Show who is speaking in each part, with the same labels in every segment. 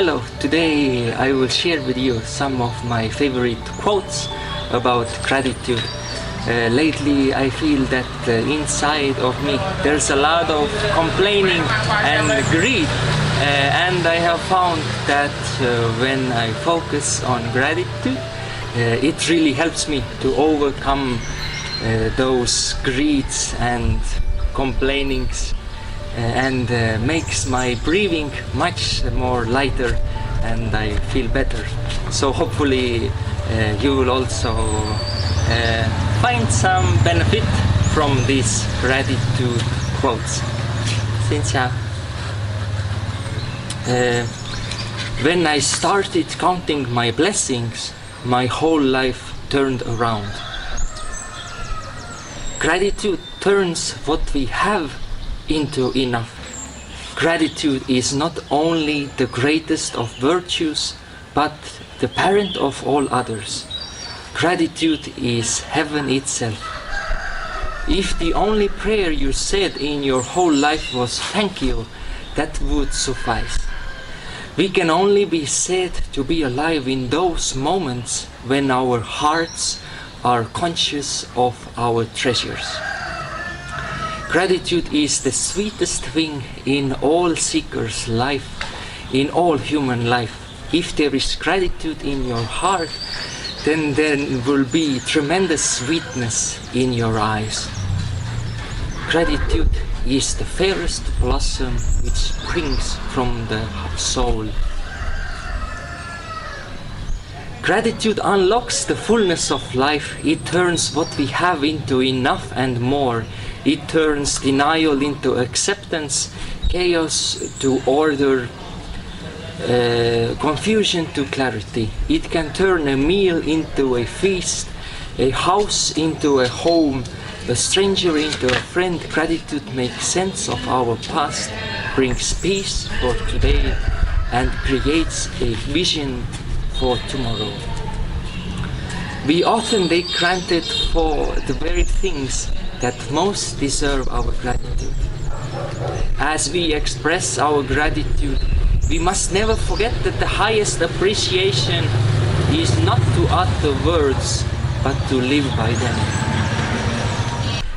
Speaker 1: Hello, today I will share with you some of my favorite quotes about gratitude. Lately I feel that inside of me there's a lot of complaining and greed, and I have found that when I focus on gratitude, it really helps me to overcome those greeds and complainings, and makes my breathing much more lighter, and I feel better. So hopefully you will also find some benefit from these gratitude quotes. Xin chào. When I started counting my blessings, my whole life turned around. Gratitude turns what we have into enough. Gratitude is not only the greatest of virtues, but the parent of all others. Gratitude is heaven itself. If the only prayer you said in your whole life was thank you, that would suffice. We can only be said to be alive in those moments when our hearts are conscious of our treasures. Gratitude is the sweetest thing in all seekers' life, in all human life. If there is gratitude in your heart, then there will be tremendous sweetness in your eyes. Gratitude is the fairest blossom which springs from the soul. Gratitude unlocks the fullness of life. It turns what we have into enough and more. It turns denial into acceptance, chaos to order, confusion to clarity. It can turn a meal into a feast, a house into a home, a stranger into a friend. Gratitude makes sense of our past, brings peace for today, and creates a vision for tomorrow. We often take granted for the very things that most deserve our gratitude. As we express our gratitude, we must never forget that the highest appreciation is not to utter words, but to live by them.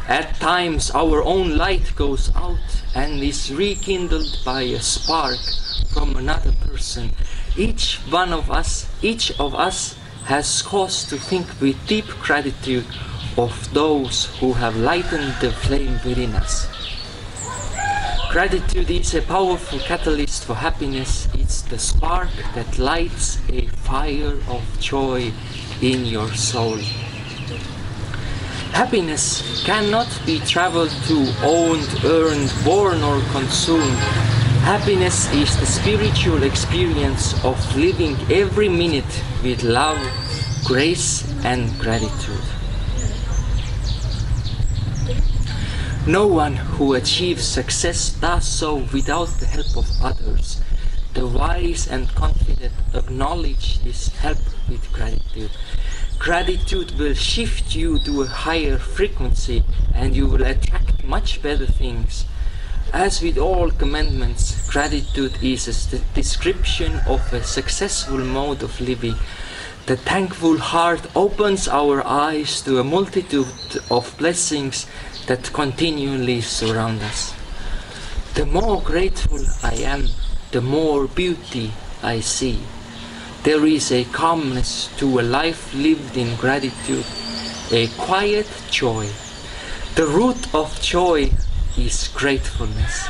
Speaker 1: At times our own light goes out and is rekindled by a spark from another person. Each of us has cause to think with deep gratitude of those who have lightened the flame within us. Gratitude is a powerful catalyst for happiness. It's the spark that lights a fire of joy in your soul. Happiness cannot be traveled to, owned, earned, born, or consumed. Happiness is the spiritual experience of living every minute with love, grace, and gratitude. No one who achieves success does so without the help of others. The wise and confident acknowledge this help with gratitude. Gratitude will shift you to a higher frequency, and you will attract much better things. As with all commandments, gratitude is a description of a successful mode of living. The thankful heart opens our eyes to a multitude of blessings that continually surround us. The more grateful I am, the more beauty I see. There is a calmness to a life lived in gratitude, a quiet joy. The root of joy is gratefulness.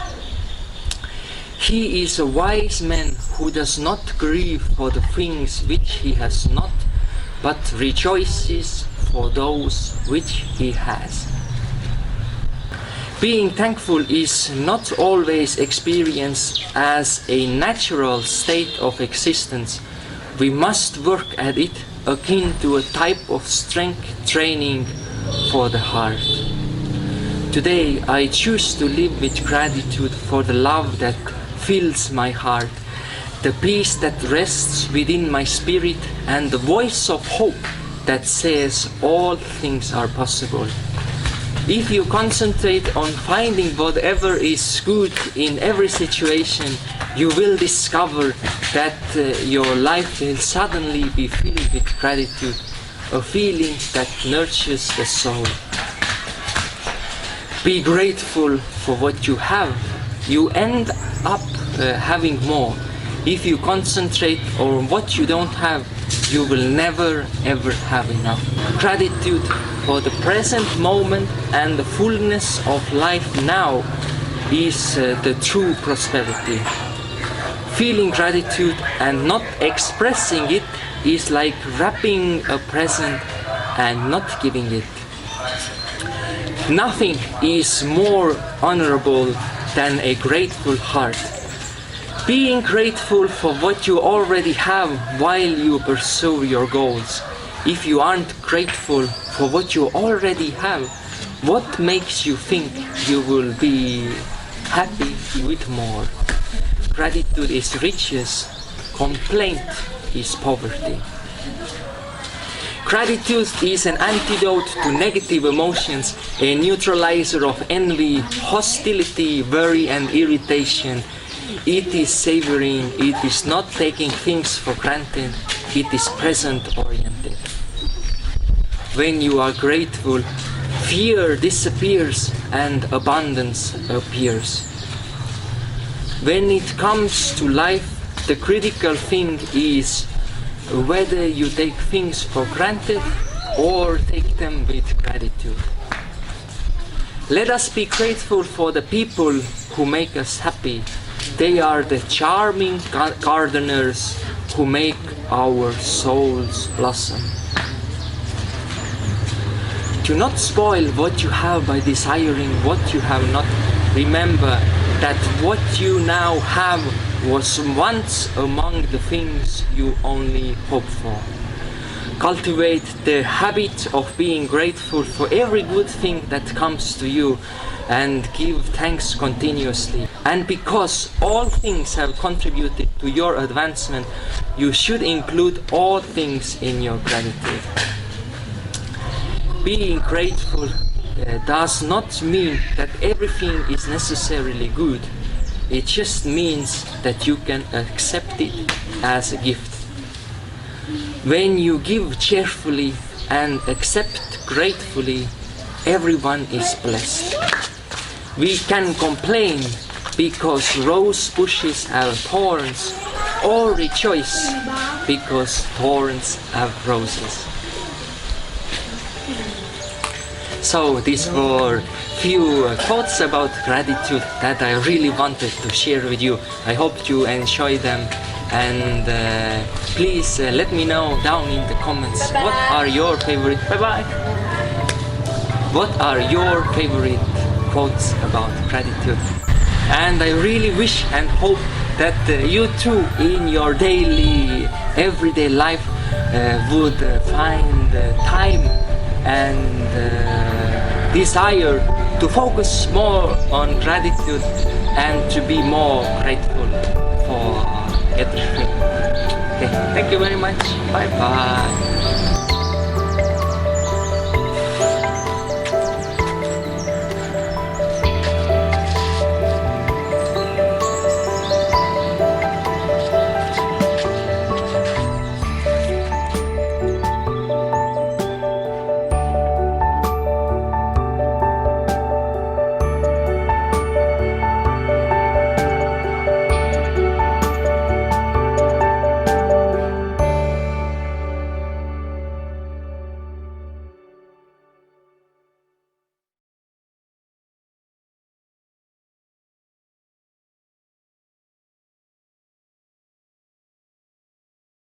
Speaker 1: He is a wise man who does not grieve for the things which he has not, but rejoices for those which he has. Being thankful is not always experienced as a natural state of existence. We must work at it akin to a type of strength training for the heart. Today I choose to live with gratitude for the love that fills my heart, the peace that rests within my spirit, and the voice of hope that says all things are possible. If you concentrate on finding whatever is good in every situation, you will discover that your life will suddenly be filled with gratitude, a feeling that nurtures the soul. Be grateful for what you have. You end up having more. If you concentrate on what you don't have, you will never ever have enough. Gratitude for the present moment and the fullness of life now is the true prosperity. Feeling gratitude and not expressing it is like wrapping a present and not giving it. Nothing is more honorable than a grateful heart. Being grateful for what you already have while you pursue your goals. If you aren't grateful for what you already have, what makes you think you will be happy with more? Gratitude is riches, complaint is poverty. Gratitude is an antidote to negative emotions, a neutralizer of envy, hostility, worry and irritation. It is savoring, it is not taking things for granted, it is present oriented. When you are grateful, fear disappears and abundance appears. When it comes to life, the critical thing is whether you take things for granted or take them with gratitude. Let us be grateful for the people who make us happy. They are the charming gardeners who make our souls blossom. Do not spoil what you have by desiring what you have not. Remember that what you now have was once among the things you only hope for. Cultivate the habit of being grateful for every good thing that comes to you and give thanks continuously. And because all things have contributed to your advancement, you should include all things in your gratitude. Being grateful does not mean that everything is necessarily good. It just means that you can accept it as a gift. When you give cheerfully and accept gratefully, everyone is blessed. We can complain because rose bushes have thorns, or rejoice because thorns have roses. So these were few thoughts about gratitude that I really wanted to share with you. I hope you enjoy them, and please let me know down in the comments what are your favorite what are your favorite quotes about gratitude. And I really wish and hope that you too in your daily everyday life would find time and desire to focus more on gratitude and to be more grateful for everything. Okay, thank you very much. Bye bye.